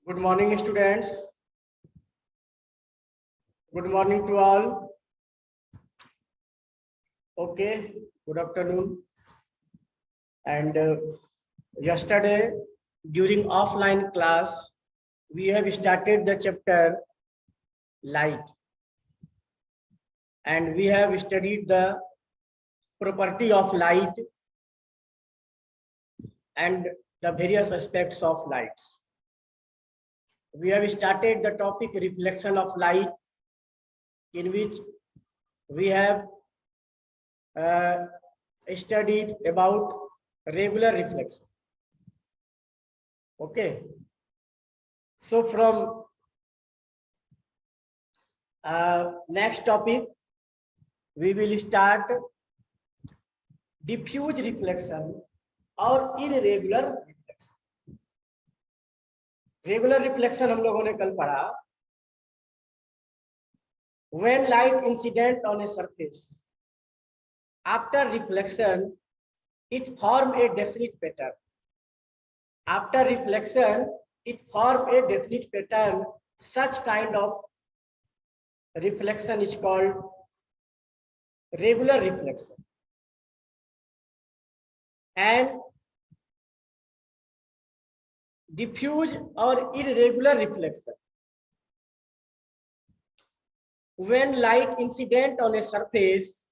Good morning, students. Good morning to all. Okay, good afternoon. And yesterday, during offline class, we have started the chapter light. And we have studied the property of light and the various aspects of lights. We have started the topic reflection of light, in which we have studied about regular reflection. Okay. So from next topic, we will start diffuse reflection और irregular reflection. Regular reflection हम लोगों ने कल पढ़ा. When light incident on a surface, after reflection, it form a definite pattern. After reflection, it form a definite pattern. Such kind of reflection is called regular reflection. And diffuse or irregular reflection. When light incident on a surface,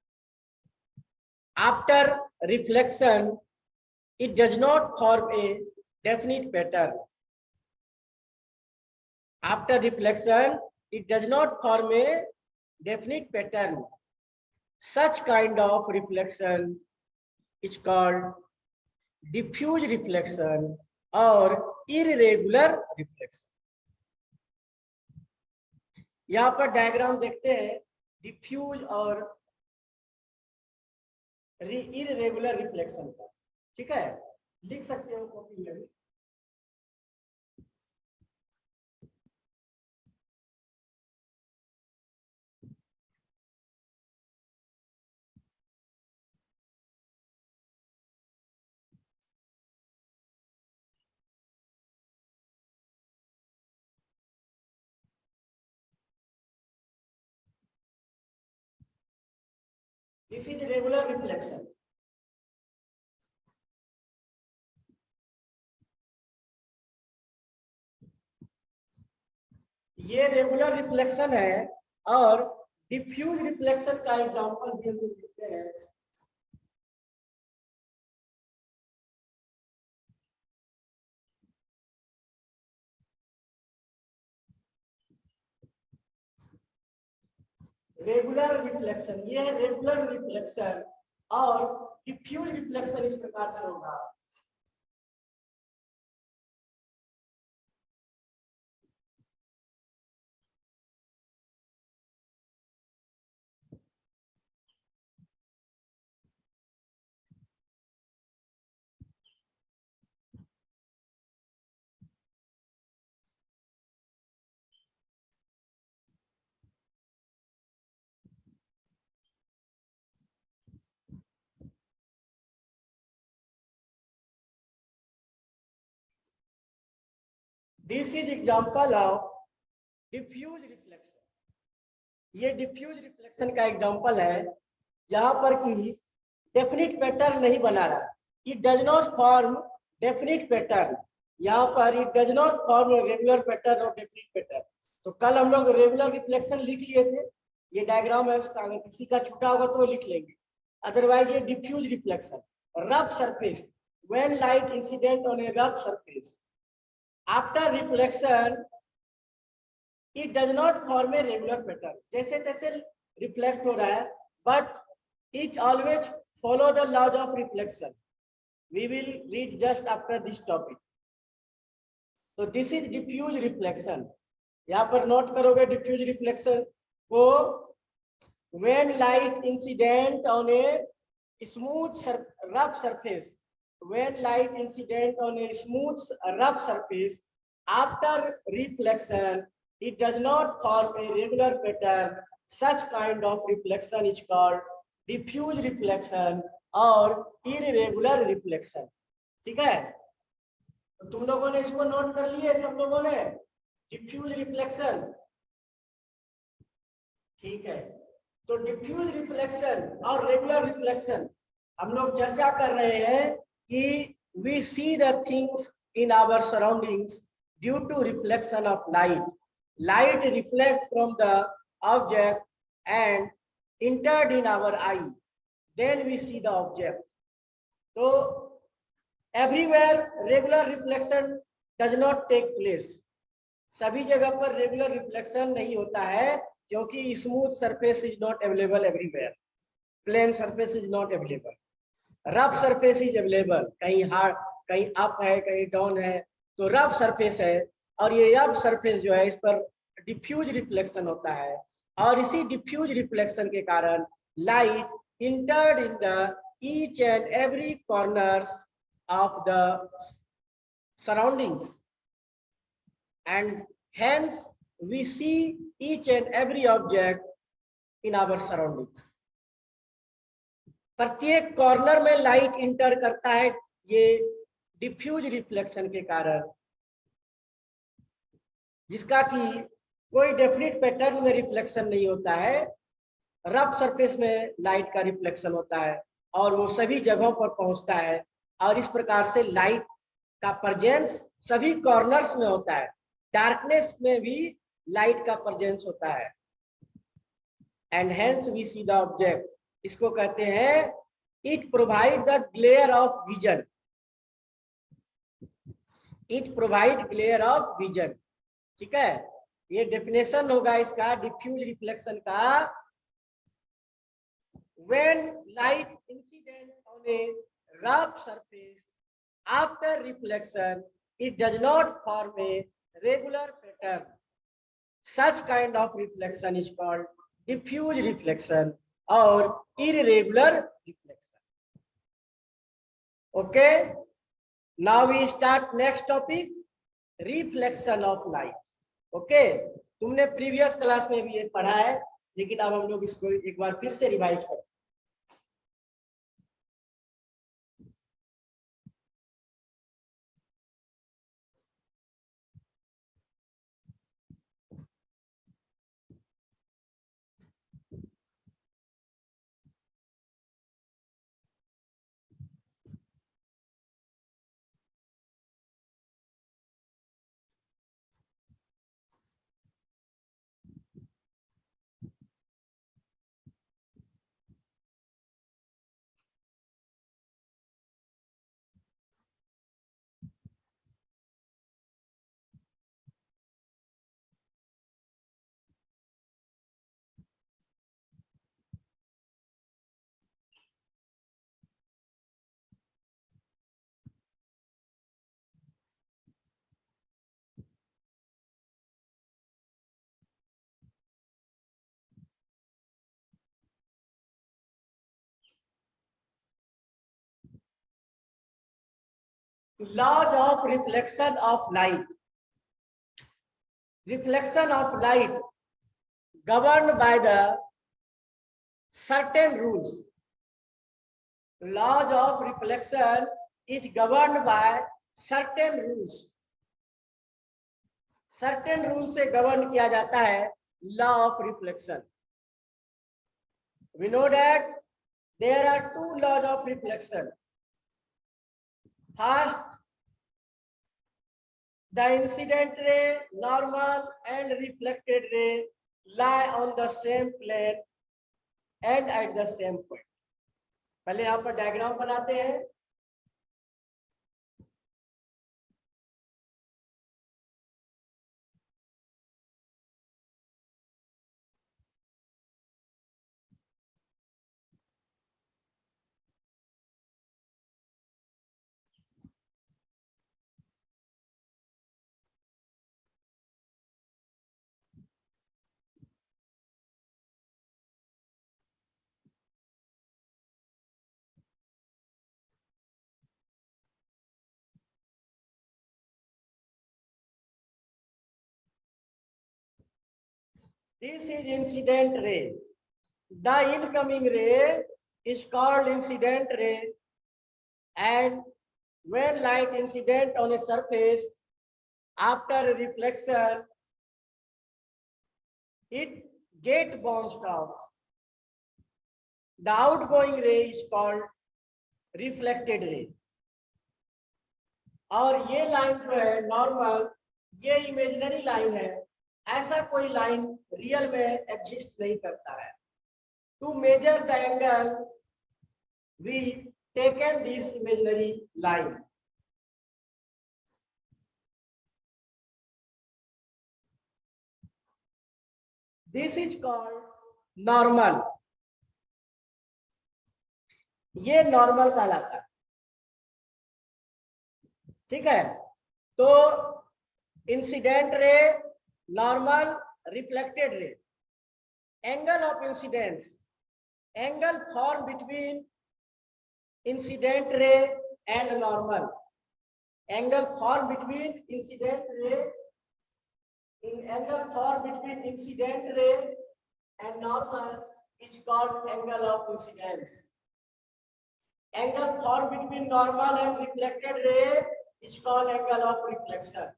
after reflection, it does not form a definite pattern. After reflection, it does not form a definite pattern. Such kind of reflection is called diffuse reflection or irregular reflection. यहाँ पर diagram देखते हैं diffuse और irregular reflection का. ठीक है, लिख सकते हो कॉपी में भी. This is regular reflection. ये रेगुलर रिफ्लेक्शन है और डिफ्यूज रिफ्लेक्शन का एग्जांपल भी हम देखते हैं. रेगुलर रिफ्लेक्शन, ये है रेगुलर रिफ्लेक्शन और डिफ्यूज रिफ्लेक्शन इस प्रकार से होगा. This is example of diffuse reflection. ये डिफ्यूज रिफ्लेक्शन का एग्जांपल है जहां पर कि डेफिनिट पैटर्न नहीं बना रहा. It does not form definite pattern. यहाँ पर it does not form regular pattern और डेफिनिट पैटर्न. तो कल हम लोग रेगुलर रिफ्लेक्शन लिख लिए थे. ये डायग्राम है उसका, अगर किसी का छूटा होगा तो लिख लेंगे. अदरवाइज ये diffuse reflection, rough surface, when light incident on a rough surface, after reflection it does not form a regular pattern. जैसे तैसे रिफ्लेक्ट हो रहा है, but it always follow the laws of reflection. We will read just after this topic. So this is diffuse reflection. यहाँ पर note करोगे diffuse reflection को. When light incident on a smooth rough surface, when light incident on a smooth rough surface, after reflection, it does not form a regular pattern. Such kind of reflection is called diffuse reflection or irregular reflection. ठीक है. तो तुम लोगों ने इसको note कर लिए सब लोगों ने, डिफ्यूज रिफ्लेक्शन। ठीक है, तो डिफ्यूज रिफ्लेक्शन और रेगुलर रिफ्लेक्शन हम लोग चर्चा कर रहे हैं कि we see the things in our surroundings due to reflection of light. Light reflect from the object and entered in our eye, then we see the object. तो everywhere regular reflection does not take place. सभी जगह पर regular reflection नहीं होता है, क्योंकि smooth surface is not available everywhere, plane surface is not available, rough surface is available, कहीं hard, कहीं अप है, कहीं डाउन है, तो रफ सरफेस है, और ये रफ सरफेस जो है इस पर डिफ्यूज रिफ्लेक्शन होता है, और इसी डिफ्यूज रिफ्लेक्शन के कारण light entered in the each and every corners of the surroundings and hence we see each and every object in our surroundings. प्रत्येक कॉर्नर में लाइट इंटर करता है, ये डिफ्यूज रिफ्लेक्शन के कारण, जिसका कि कोई डेफिनेट पैटर्न में रिफ्लेक्शन नहीं होता है, रफ सरफेस में लाइट का रिफ्लेक्शन होता है और वो सभी जगहों पर पहुंचता है, और इस प्रकार से लाइट का प्रेजेंस सभी कॉर्नर्स में होता है, डार्कनेस में भी लाइट का प्रेजेंस होता है, and hence we see the object. इसको कहते हैं it provide the glare of vision, it provide glare of vision. ठीक है, ये डेफिनेशन होगा इसका डिफ्यूज रिफ्लेक्शन का। when light incident on a rough surface after reflection it does not form a regular pattern, such kind of reflection is called diffuse reflection or irregular reflection. Okay, now we start next topic, reflection of light. Okay, तुमने previous class में भी ये पढ़ा है, लेकिन अब हम लोग इसको एक बार फिर से रिवाइज करें। Laws of reflection of light. Reflection of light governed by the certain rules. Laws of reflection is governed by certain rules. Certain rules से govern किया जाता है law of reflection. We know that there are two laws of reflection. First, the incident ray, normal and reflected ray lie on the same plane and at the same point. पहले यहाँ पर diagram बनाते हैं। This is incident ray. The incoming ray is called incident ray, and when light incident on a surface after reflection it get bounced off, the outgoing ray is called reflected ray. और ये line जो है normal, ये imaginary line है, ऐसा कोई line real में exist नहीं करता है. To measure the angle we taken this imaginary line. This is called normal. ये नॉर्मल कहलाता है. ठीक है. तो incident ray, normal, reflected ray. Angle of incidence, angle form between incident ray and normal. Angle form between incident ray, angle formed between incident ray and normal is called angle of incidence. Angle formed between normal and reflected ray is called angle of reflection.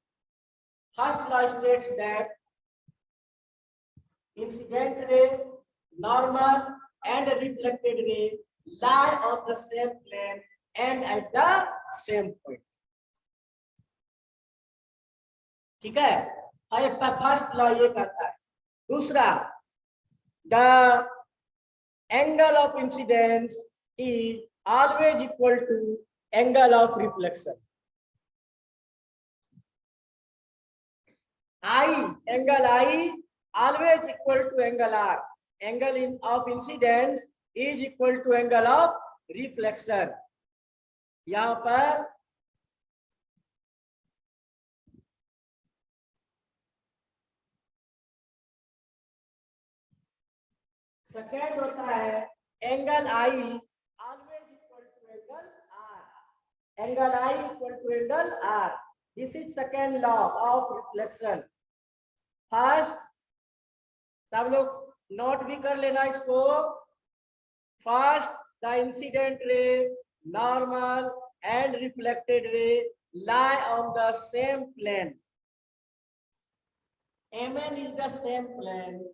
First law states that incident ray, normal and reflected ray lie on the same plane and at the same point. ठीक है. First law ये कहता है. दूसरा, the angle of incidence is always equal to angle of reflection. I, angle I always equal to angle R. Angle of incidence is equal to angle of reflection. यहां पर second होता है angle I always equal to angle R. Angle I equal to angle R. This is second law of reflection. First, सब लोग note भी कर लेना इसको. First, the incident ray, normal and reflected ray lie on the same plane. Mn is the same plane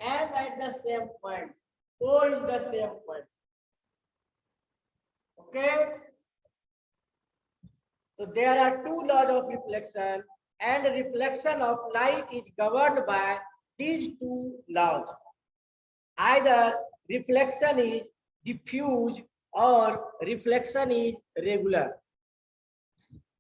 and at the same point. O is the same point. Okay. So there are two laws of reflection, and reflection of light is governed by these two laws. Either reflection is diffuse or reflection is regular.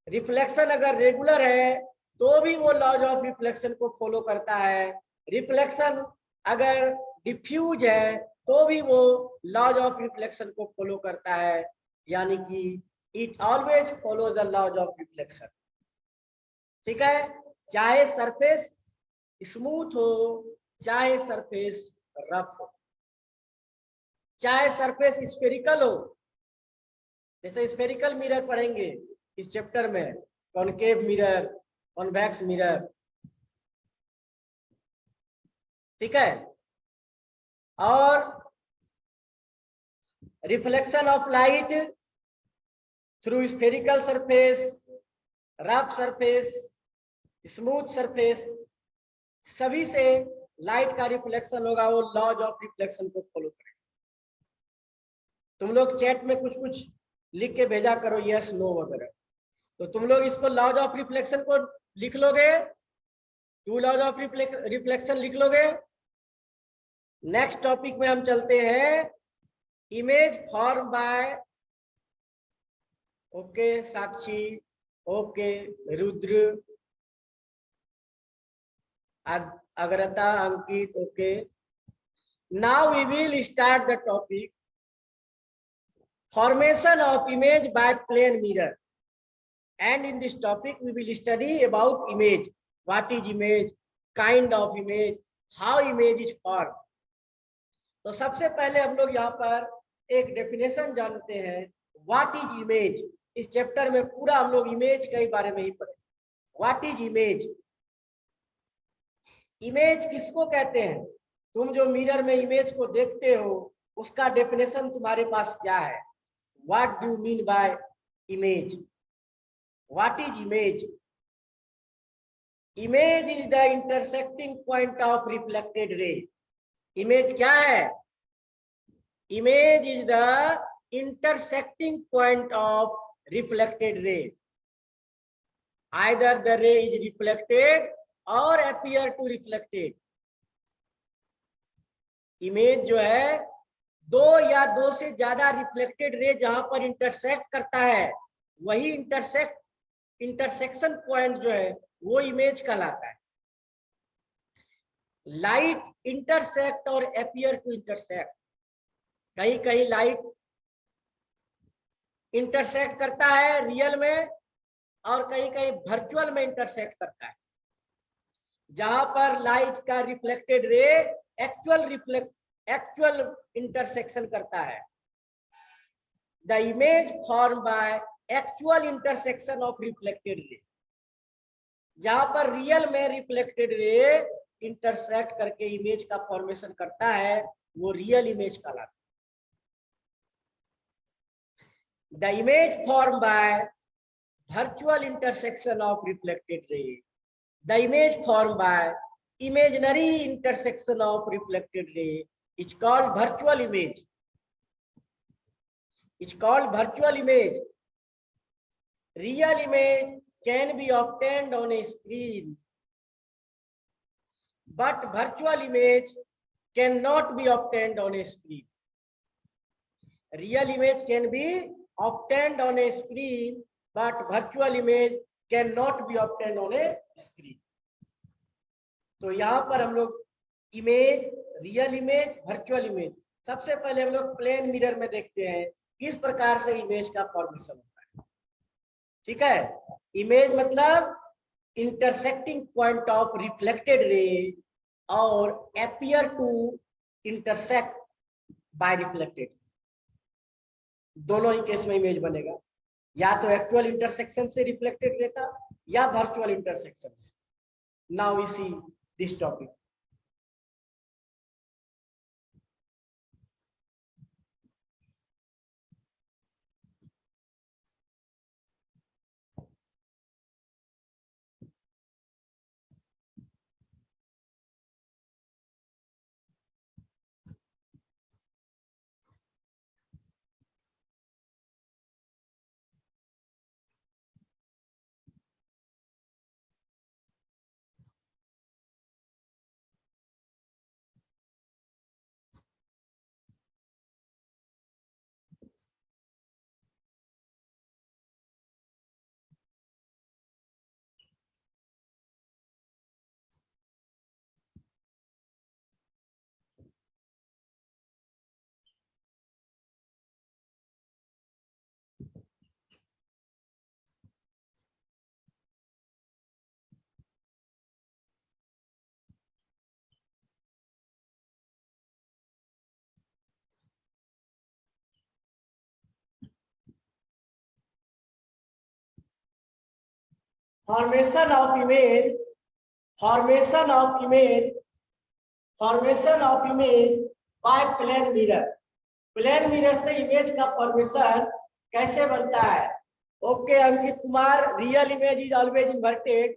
Reflection अगर regular है तो भी वो laws of reflection को follow करता है. Reflection अगर diffuse है तो भी वो लॉज ऑफ रिफ्लेक्शन को फॉलो करता है. यानी कि it always follow the laws of reflection. ठीक है. चाहे सरफेस स्मूथ हो, चाहे सरफेस रफ हो, चाहे सरफेस स्फेरिकल हो. जैसे स्फेरिकल मिरर पढ़ेंगे इस चैप्टर में, कॉनकेव मिरर, कॉन्वेक्स मिरर. ठीक है. और reflection of light through spherical surface, rough surface, smooth surface, सभी से लाइट का रिफ्लेक्शन होगा. वो लॉज ऑफ रिफ्लेक्शन को फॉलो करेगा. तुम लोग चैट में कुछ कुछ लिख के भेजा करो, यस नो वगैरह. तो तुम लोग इसको लॉज ऑफ रिफ्लेक्शन को लिख लोगे, टू लॉज ऑफ रिफ्लेक्शन लिख लोगे. नेक्स्ट टॉपिक में हम चलते हैं. Image form by, okay Sakshi, okay Rudra, Agrata, Ankit, okay. Now we will start the topic formation of image by plane mirror. And in this topic we will study about image. What is image, kind of image, how image is formed. तो सबसे पहले हम लोग यहाँ पर एक definition जानते हैं. What is image. इस चैप्टर में पूरा हम लोग इमेज के बारे में ही पढ़े. What is image. इमेज किसको कहते हैं. तुम जो मिरर में इमेज को देखते हो उसका डेफिनेशन तुम्हारे पास क्या है. What do you mean by image? What is image? Image is the intersecting point of reflected ray. Image क्या है? Image is the intersecting point of reflected ray. Either the ray is reflected or appear to reflected. Image जो है दो या दो से ज्यादा reflected ray जहां पर इंटरसेक्ट करता है, वही इंटरसेक्शन पॉइंट जो है वो इमेज कहलाता है. लाइट इंटरसेक्ट और अपीयर टू इंटरसेक्ट. कहीं कहीं लाइट इंटरसेक्ट करता है रियल में और कहीं कहीं वर्चुअल में इंटरसेक्ट करता है. जहां पर लाइट का रिफ्लेक्टेड रे एक्चुअल इंटरसेक्शन करता है, the image form by actual intersection of reflected रे. जहां पर रियल में रिफ्लेक्टेड रे इंटरसेक्ट करके इमेज का फॉर्मेशन करता है, वो रियल इमेज कहलाता है. The image form bye virtual intersection of reflected रे. The image form bye imaginary intersection of reflected ray is called virtual image. It's called virtual image. Real image can be obtained on a screen, but virtual image cannot be obtained on a screen. Real image can be obtained on a screen, but virtual image cannot be obtained on a screen. तो यहाँ पर हम लोग image, real image, virtual image, सबसे पहले हम लोग plane mirror में देखते हैं किस प्रकार से इमेज का फॉर्मेशन होता है. ठीक है. इमेज मतलब intersecting point of reflected ray और appear to intersect by reflected. दोनों ही केस में इमेज बनेगा, या तो एक्चुअल इंटरसेक्शन से रिफ्लेक्टेड रे का या वर्चुअल इंटरसेक्शन से. Now we see this topic. Formation of image, formation of image, formation of image by plane mirror. Plane mirror से इमेज का फॉर्मेशन कैसे बनता है? Okay Ankit Kumar, real image is always inverted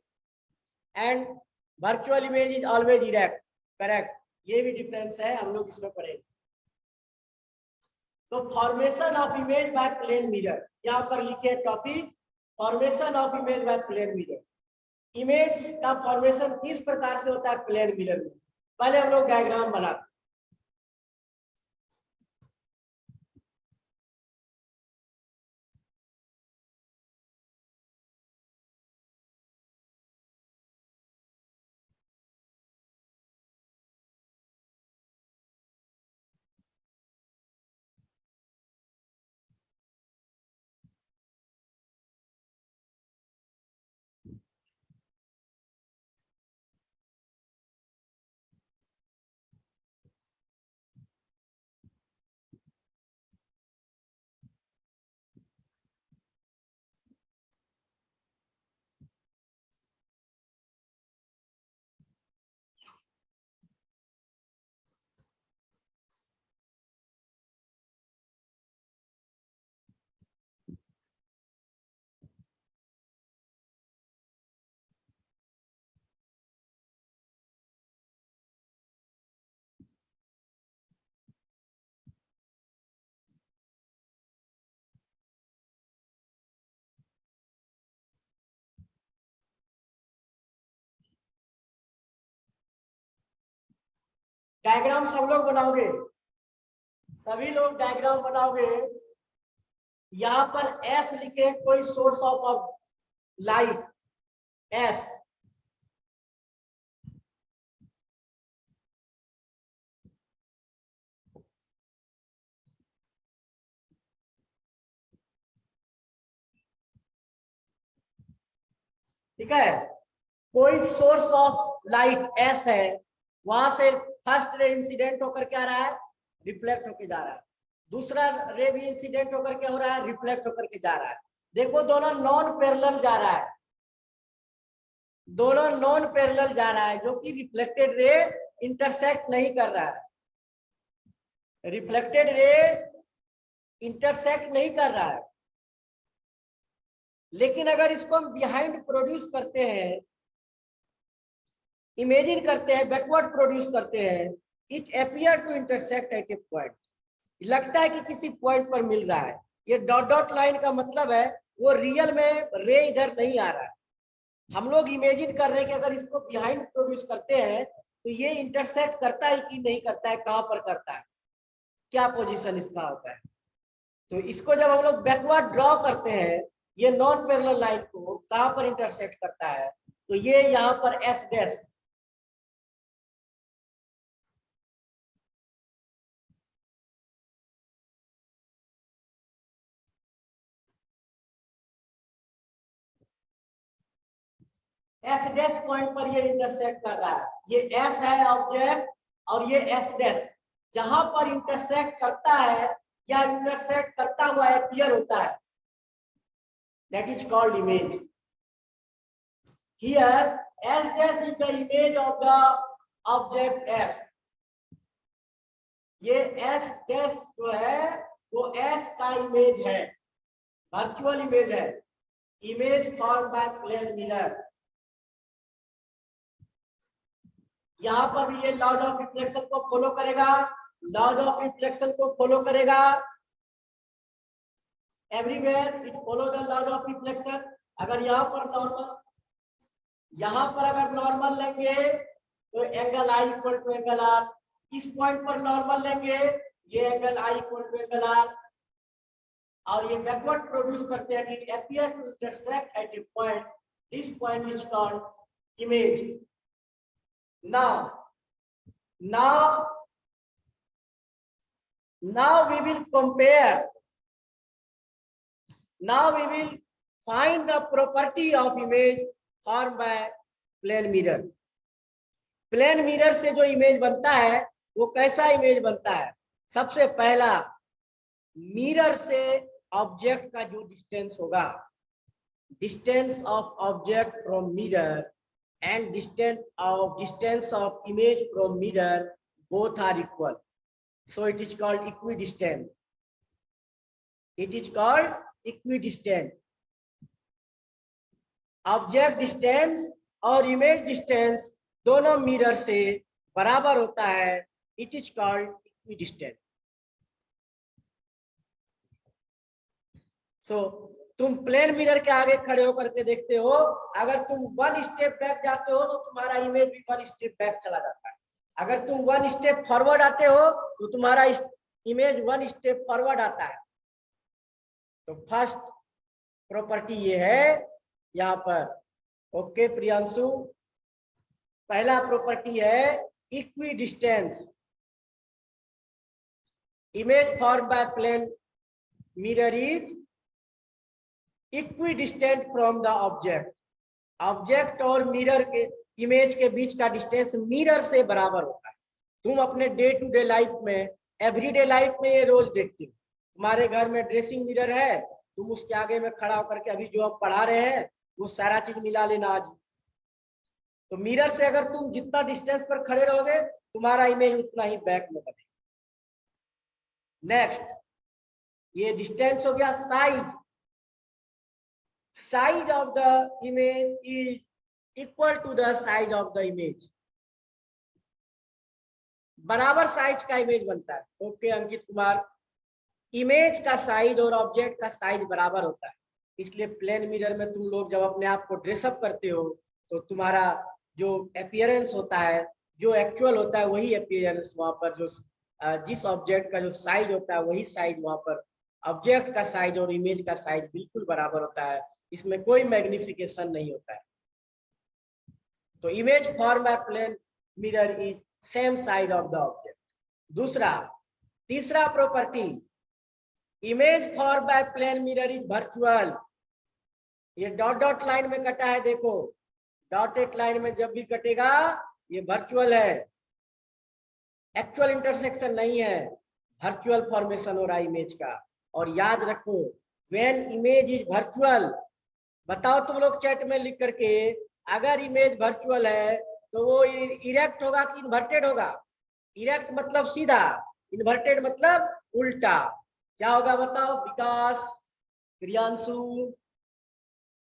and virtual image is always erect. Correct. ये भी difference है, हम लोग इसमें पढ़ेंगे. तो formation of image by plane mirror, यहाँ पर लिखे topic formation of image by plane mirror. Image का फॉर्मेशन किस प्रकार से होता है प्लेन मिरर में? पहले हम लोग डायग्राम बनाते हैं. डायग्राम सब लोग बनाओगे, सभी लोग डायग्राम बनाओगे। यहाँ पर एस लिखे, कोई सोर्स ऑफ लाइट एस, ठीक है। कोई सोर्स ऑफ लाइट एस है, वहां से फर्स्ट रे इंसिडेंट होकर क्या रहा है, रिफ्लेक्ट होकर जा रहा है, दूसरा रे भी इंसिडेंट होकर क्या हो रहा है, रिफ्लेक्ट होकर के जा रहा है। देखो दोनों नॉन पैरेलल जा रहा है, दोनों नॉन पैरेलल जा रहा है, जो कि रिफ्लेक्टेड रे इंटरसेक्ट नहीं कर रहा है, रिफ्लेक्टेड रे इंटरसेक्ट नहीं कर रहा है। लेकिन अगर इसको हम बिहाइंड प्रोड्यूस करते हैं, इमेजिन करते हैं, बैकवर्ड प्रोड्यूस करते हैं, it appear to intersect at a point, लगता है कि किसी पॉइंट पर मिल रहा है। ये डॉट डॉट लाइन का मतलब है वो रियल में रे इधर नहीं आ रहा है। हम लोग इमेजिन कर रहे हैं कि अगर इसको बिहाइंड प्रोड्यूस करते हैं तो ये इंटरसेक्ट करता है कि नहीं करता है, कहां पर करता है, क्या पोजीशन इसका होता है। तो इसको जब हम लोग बैकवर्ड ड्रॉ करते हैं, ये नॉन पैरेलल लाइन को कहां पर इंटरसेक्ट करता है, तो ये यहाँ पर S dash, S dash point पर ये इंटरसेक्ट कर रहा है। ये एस है ऑब्जेक्ट और ये एस डैश, जहां पर इंटरसेक्ट करता है या इंटरसेक्ट करता हुआ अपीयर होता है, that is called image. Here S dash is the image of the object S. ये एस डैश जो है वो एस का इमेज है, वर्चुअल इमेज है, image form by plane mirror. यहाँ पर भी ये लॉज ऑफ रिफ्लेक्शन को फॉलो करेगा, लॉज ऑफ रिफ्लेक्शन को फॉलो करेगा, everywhere it follow the laws of reflection. अगर यहाँ पर नॉर्मल, यहाँ पर अगर नॉर्मल लेंगे तो angle I equal to angle R, इस पॉइंट पर नॉर्मल लेंगे, ये angle I equal to angle R, और ये बैकवर्ड प्रोड्यूस करते हैं, it appear to intersect at a point, this point is called image. Now we will compare. Now we will find the property of image formed by plane mirror. Plane mirror से जो image बनता है वो कैसा image बनता है। सबसे पहला, मिरर से ऑब्जेक्ट का जो डिस्टेंस होगा, distance of object from mirror and distance of image from mirror, both are equal, so it is called equidistant. It is called equidistant. Object distance और इमेज डिस्टेंस दोनों मिरर से बराबर होता है, इट इज कॉल्ड इक्विडिस्टेंट। सो तुम plane mirror के आगे खड़े होकर के देखते हो, अगर तुम वन स्टेप बैक जाते हो तो तुम्हारा इमेज भी वन स्टेप बैक चला जाता है, अगर तुम वन स्टेप फॉरवर्ड आते हो तो तुम्हारा इमेज वन स्टेप फॉरवर्ड आता है। तो फर्स्ट प्रॉपर्टी ये है यहाँ पर। ओके प्रियांशु, पहला प्रॉपर्टी है equidistance, image form by plane mirror is equidistant from the object. Object और मिरर के इमेज के बीच का डिस्टेंस मिरर से बराबर होता है। तुम अपने डे टू डे लाइफ में, एवरीडे लाइफ में ये रोज देखते हो, तुम्हारे घर में ड्रेसिंग मिरर है, तुम उसके आगे में खड़ा होकर के अभी जो हम पढ़ा रहे हैं वो सारा चीज मिला लेना आज। तो मिरर से अगर तुम जितना डिस्टेंस पर खड़े रहोगे तुम्हारा इमेज उतना ही बैक में बनेगा। नेक्स्ट, ये डिस्टेंस हो गया size. Size of the image is equal to the size of the image. बराबर साइज का इमेज बनता है। ओके अंकित कुमार, इमेज का साइज और ऑब्जेक्ट का साइज बराबर होता है, इसलिए प्लेन मिरर में तुम लोग जब अपने आप को ड्रेसअप करते हो तो तुम्हारा जो अपीयरेंस होता है जो एक्चुअल होता है वही अपीयरेंस वहां पर, जो जिस ऑब्जेक्ट का जो साइज होता है वही साइज वहां पर, ऑब्जेक्ट का साइज और इमेज का साइज बिल्कुल बराबर होता है, इसमें कोई मैग्निफिकेशन नहीं होता है। तो image form by plane mirror is same size of the object. दूसरा, तीसरा property, image form by plane mirror is virtual. ये डॉट डॉट लाइन में कटा है, देखो डॉटेड लाइन में जब भी कटेगा ये वर्चुअल है, एक्चुअल इंटरसेक्शन नहीं है, वर्चुअल फॉर्मेशन हो रहा है इमेज का। और याद रखो, व्हेन इमेज इज वर्चुअल, बताओ तुम लोग चैट में लिख करके, अगर इमेज वर्चुअल है तो वो इरेक्ट होगा कि इन्वर्टेड होगा? इरेक्ट मतलब सीधा, इन्वर्टेड मतलब उल्टा। क्या होगा बताओ? Vikas, Priyanshu,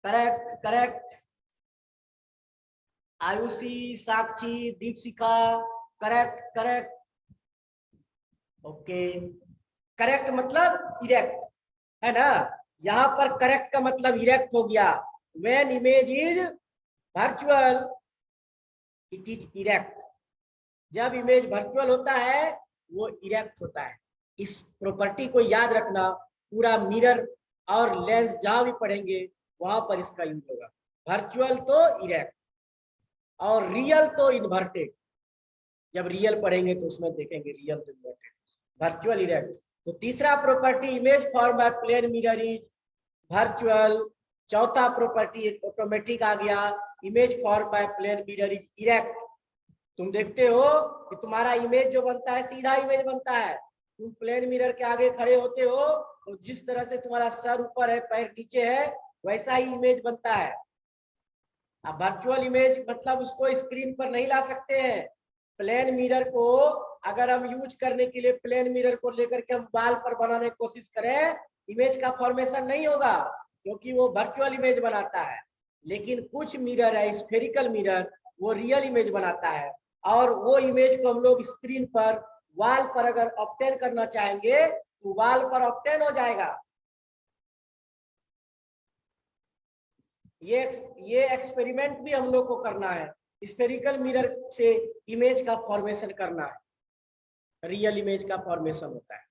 correct correct, Ayushi, Sakshi, Deepshika, correct correct, okay. Correct मतलब इरेक्ट है ना, यहाँ पर करेक्ट का मतलब इरेक्ट हो गया। When image is virtual it is erect. जब इमेज वर्चुअल होता है वो इरेक्ट होता है। इस प्रॉपर्टी को याद रखना, पूरा मिरर और लेंस जहां भी पढ़ेंगे वहां पर इसका यूज होगा। वर्चुअल तो इरेक्ट और रियल तो इन्वर्टेड। जब रियल पढ़ेंगे तो उसमें देखेंगे रियल तो इन्वर्टेड, वर्चुअल इरेक्ट। तो तीसरा property, image form by plane mirror is virtual. चौथा प्रॉपर्टी ऑटोमेटिक आ गया, image form by plane mirror is erect. तुम देखते हो कि तुम्हारा इमेज जो बनता है सीधा इमेज बनता है, तुम प्लेन मिरर के आगे खड़े होते हो तो जिस तरह से तुम्हारा सर ऊपर है पैर नीचे है वैसा ही इमेज बनता है। अब वर्चुअल इमेज मतलब उसको स्क्रीन पर नहीं ला सकते हैं। प्लेन मिरर को अगर हम यूज करने के लिए प्लेन मिरर को लेकर के हम बाल पर बनाने की कोशिश करें, इमेज का फॉर्मेशन नहीं होगा क्योंकि वो वर्चुअल इमेज बनाता है। लेकिन कुछ मिरर है स्फेरिकल मिरर, वो रियल इमेज बनाता है और वो इमेज को हम लोग स्क्रीन पर, वाल पर अगर ऑब्टेन करना चाहेंगे तो वाल पर ऑब्टेन हो जाएगा। ये एक्सपेरिमेंट भी हम लोग को करना है, स्फेरिकल मिरर से इमेज का फॉर्मेशन करना है, रियल इमेज का फॉर्मेशन होता है।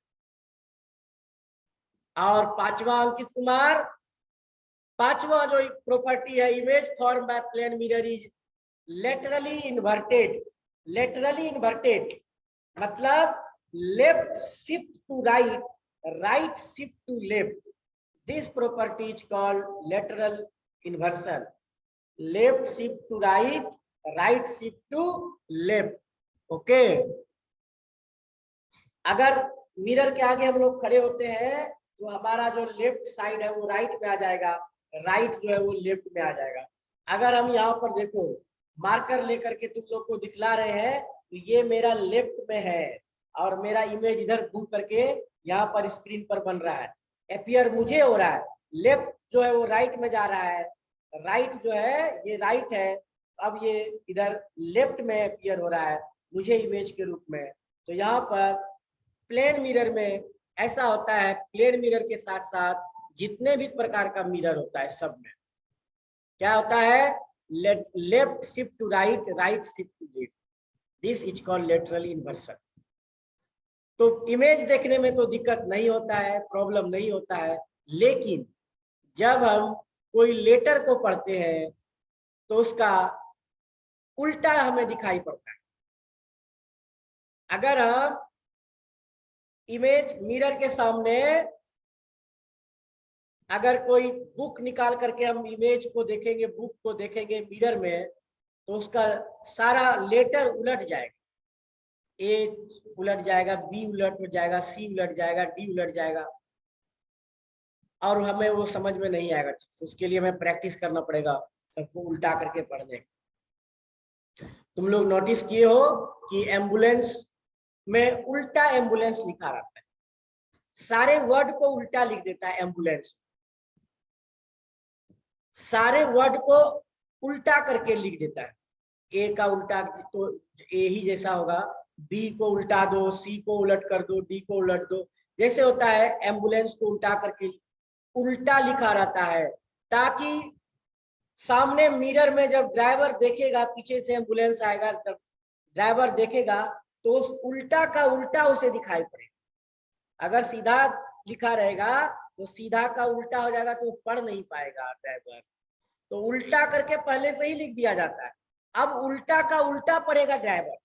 और पांचवा अंकित कुमार, पांचवा जो प्रॉपर्टी है, image form by plane mirror is laterally inverted. Laterally inverted मतलब left shift to right, right shift to left. This property is called lateral inversion. Left shift to right, right shift to left, okay. अगर mirror के आगे हम लोग खड़े होते हैं तो हमारा जो लेफ्ट साइड है वो राइट में आ जाएगा, राइट जो है वो लेफ्ट में आ जाएगा। अगर हम यहाँ पर देखो मार्कर लेकर के तुम लोग को दिखला रहे हैं तो ये मेरा लेफ्ट में है और मेरा इमेज इधर घूम करके यहाँ पर स्क्रीन पर बन रहा है, अपीयर मुझे हो रहा है। लेफ्ट जो है वो राइट में जा रहा है, राइट जो है ये राइट है, अब ये इधर लेफ्ट में अपीयर हो रहा है मुझे इमेज के रूप में। तो यहाँ पर प्लेन मिरर में ऐसा होता है, प्लेन मिरर के साथ साथ जितने भी प्रकार का मिरर होता है सब में क्या होता है, left shift to right, right shift to left. This is called lateral inversion. तो इमेज देखने में तो दिक्कत नहीं होता है, प्रॉब्लम नहीं होता है, लेकिन जब हम कोई लेटर को पढ़ते हैं तो उसका उल्टा हमें दिखाई पड़ता है। अगर हम इमेज मिरर के सामने अगर कोई बुक निकाल करके हम इमेज को देखेंगे, बुक को देखेंगे मिरर में, तो उसका सारा लेटर उलट जाएगा, ए उलट जाएगा, बी उलट हो जाएगा, सी उलट जाएगा, डी उलट जाएगा और हमें वो समझ में नहीं आएगा। उसके लिए हमें प्रैक्टिस करना पड़ेगा सबको उल्टा करके पढ़ने। तुम लोग नोटिस किए हो कि एम्बुलेंस में उल्टा एम्बुलेंस लिखा रहता है, सारे वर्ड को उल्टा लिख देता है एम्बुलेंस, सारे वर्ड को उल्टा करके लिख देता है। ए का उल्टा तो ए ही जैसा होगा, बी को उल्टा दो, सी को उलट कर दो, डी को उलट दो, जैसे होता है एम्बुलेंस को उल्टा करके उल्टा लिखा रहता है, ताकि सामने मिरर में जब ड्राइवर देखेगा पीछे से एम्बुलेंस आएगा तब ड्राइवर देखेगा तो उस उल्टा का उल्टा उसे दिखाई पड़ेगा। अगर सीधा लिखा रहेगा तो सीधा का उल्टा हो जाएगा तो पढ़ नहीं पाएगा ड्राइवर, तो उल्टा करके पहले से ही लिख दिया जाता है। अब उल्टा का उल्टा पढ़ेगा ड्राइवर,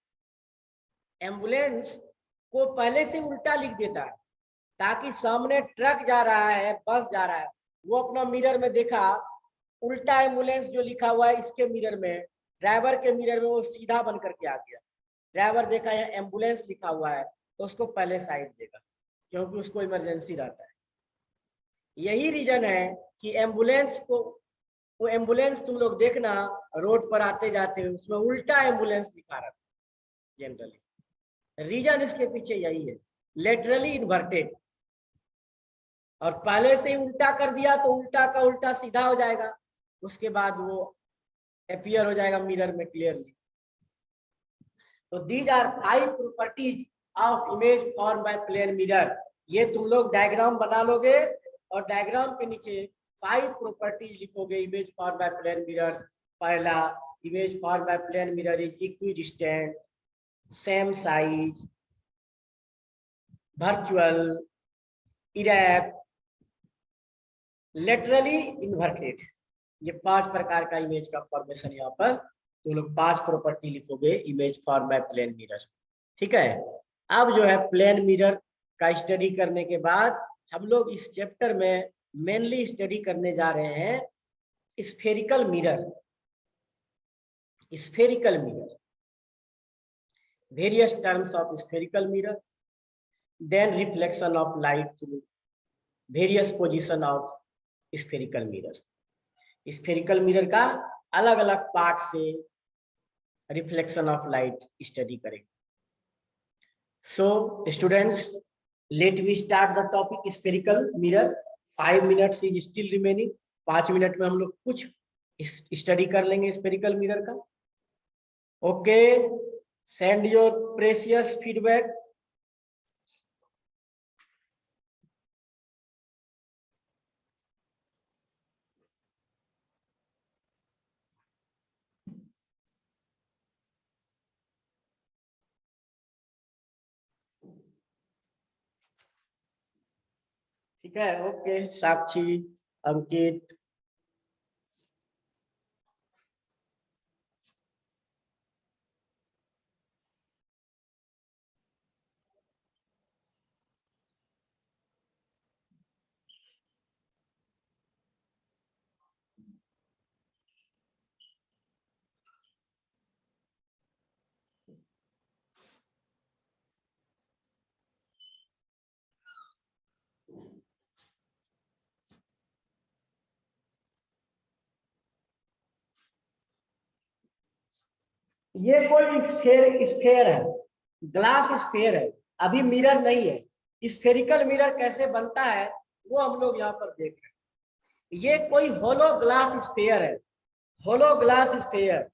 एम्बुलेंस को पहले से उल्टा लिख देता है ताकि सामने ट्रक जा रहा है, बस जा रहा है, वो अपना मिरर में देखा उल्टा एम्बुलेंस जो लिखा हुआ है इसके मिरर में, ड्राइवर के मिरर में वो सीधा बन करके आ गया। ड्राइवर देखा यहाँ एम्बुलेंस लिखा हुआ है तो उसको पहले साइड देगा क्योंकि उसको इमरजेंसी रहता है। यही रीजन है कि एम्बुलेंस को, वो एम्बुलेंस तुम लोग देखना रोड पर आते जाते उसमें उल्टा एम्बुलेंस लिखा रहता है जनरली। रीजन इसके पीछे यही है, लेटरली इन्वर्टेड, और पहले से उल्टा कर दिया तो उल्टा का उल्टा सीधा हो जाएगा, उसके बाद वो अपीयर हो जाएगा मिरर में क्लियरली। तो these are 5 properties of image form by plane mirror. ये तुम लोग डायग्राम बना लोगे और डायग्राम के नीचे 5 प्रॉपर्टीज लिखोगे image form by plane mirrors. पहला, image form by plane mirror is equidistant, same size, virtual, erect, laterally inverted. ये 5 प्रकार का इमेज का फॉर्मेशन यहाँ पर तो लोग 5 प्रॉपर्टी लिखोगे image form by plane mirror. ठीक है, अब जो है प्लेन मिरर का स्टडी करने के बाद हम लोग इस चैप्टर में मेनली स्टडी करने जा रहे हैं spherical mirror. Spherical mirror, various terms of spherical mirror, then reflection of light through various position of spherical mirror। spherical mirror का अलग अलग पार्ट से रिफ्लेक्शन ऑफ लाइट स्टडी करें। So students, let we start the topic spherical mirror. 5 minutes is still remaining. 5 minute में हम लोग कुछ study कर लेंगे स्फेरिकल मिरर का। Okay, send your precious feedback। ठीक है, ओके, साक्षी, अंकित, ये कोई स्फेयर है, ग्लास स्फेयर है, अभी मिरर नहीं है। स्फेरिकल मिरर कैसे बनता है वो हम लोग यहाँ पर देख रहे हैं। ये कोई होलो ग्लास स्फेयर है, होलो ग्लास स्फेयर।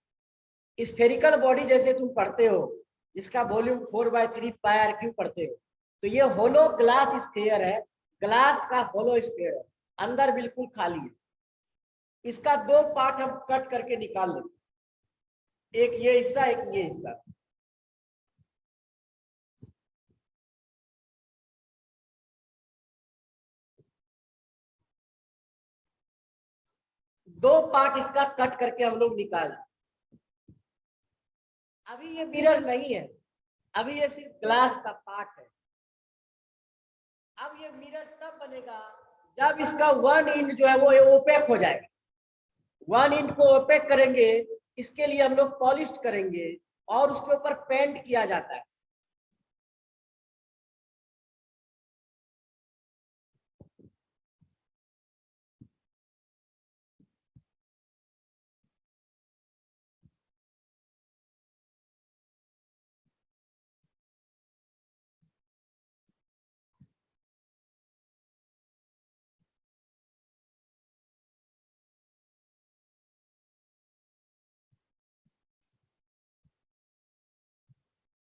स्फेरिकल बॉडी जैसे तुम पढ़ते हो, इसका वॉल्यूम 4/3 πr³ पढ़ते हो, तो ये होलो ग्लास स्फेयर है। ग्लास का होलो स्फेयर है, अंदर बिल्कुल खाली है। इसका 2 पार्ट हम कट करके निकाल लेते, एक ये हिस्सा, एक ये हिस्सा। दो पार्ट इसका कट करके हम लोग निकाल। अभी ये मिरर नहीं है, अभी ये सिर्फ ग्लास का पार्ट है। अब ये मिरर तब बनेगा जब इसका 1 इंच जो है वो ओपेक हो जाएगा। 1 इंच को ओपेक करेंगे, इसके लिए हम लोग पॉलिश करेंगे और उसके ऊपर पेंट किया जाता है।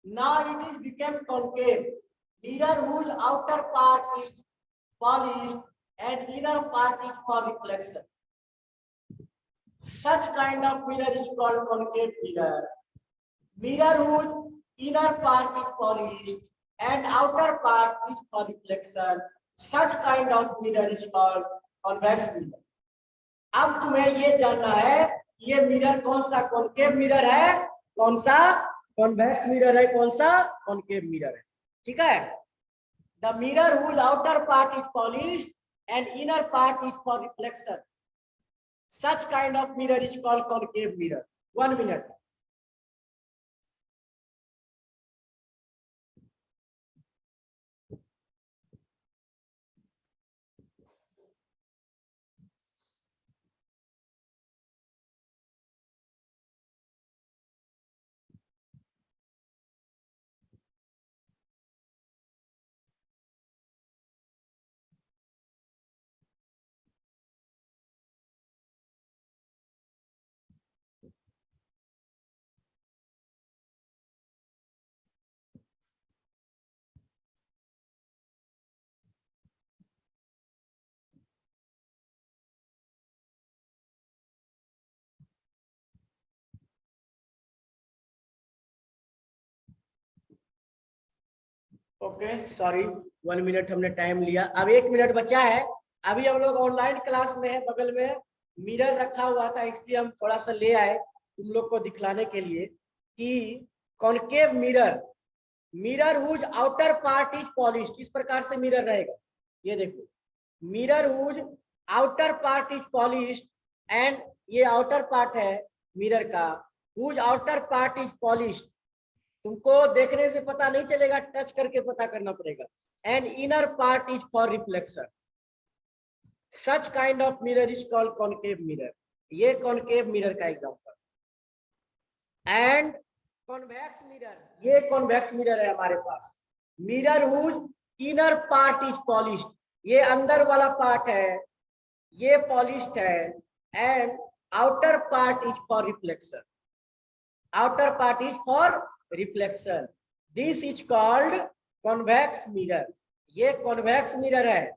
Now it is become concave mirror whose outer part is polished and inner part is for reflection. Such kind of mirror is called concave mirror. mirror whose inner part is polished and outer part is for reflection. Such kind of mirror is called convex mirror. अब तुम्हें ये जानना है ये mirror कौन सा concave mirror है, कौन सा कॉन्वेक्स मिरर है, कौन सा कॉनकेव मिरर है। ठीक है, the mirror whose outer part is polished and inner part is for reflection. Such kind of mirror is called concave mirror. 1 minute. Okay sorry 1 minute हमने टाइम लिया, अब 1 मिनट बचा है। अभी हम लोग ऑनलाइन क्लास में है, बगल में मिरर रखा हुआ था इसलिए हम थोड़ा सा ले आए तुम लोग को दिखलाने के लिए कि concave mirror, mirror whose outer part is polished, इस प्रकार से मिरर रहेगा। ये देखो, mirror whose outer part is polished and ये आउटर पार्ट है मिरर का, whose outer part is polished, तुमको देखने से पता नहीं चलेगा, टच करके पता करना पड़ेगा। And inner part is for reflection. Such kind of mirror is called concave mirror. ये कॉनकेव मिरर का एग्जांपल। एंड कॉन्वेक्स मिरर, ये कॉन्वेक्स मिरर है हमारे पास। Mirror whose inner part is polished, ये अंदर वाला पार्ट है ये पॉलिश्ड है, and outer part is for reflection, outer part is for reflection. This is called convex mirror. ये कॉन्वेक्स मिरर है।